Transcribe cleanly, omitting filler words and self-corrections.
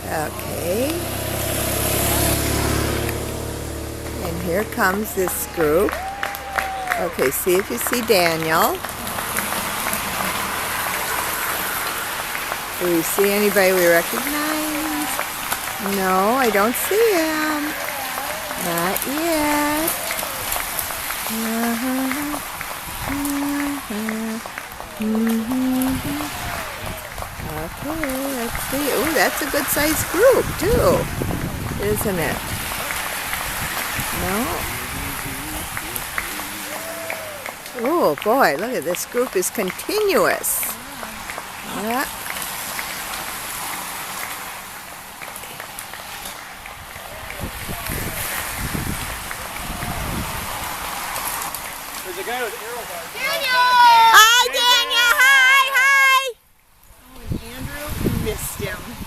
Okay. And here comes this group. Okay, see if you see Daniel. Do we see anybody we recognize? No, I don't see him. Not yet. Okay, let's see. Oh, that's a good sized group too, isn't it? No? Oh boy, look at this group is continuous. Yeah. There's a guy with arrow bars. Daniel! Hi, Daniel! Hi, hi! Oh, and Andrew missed him.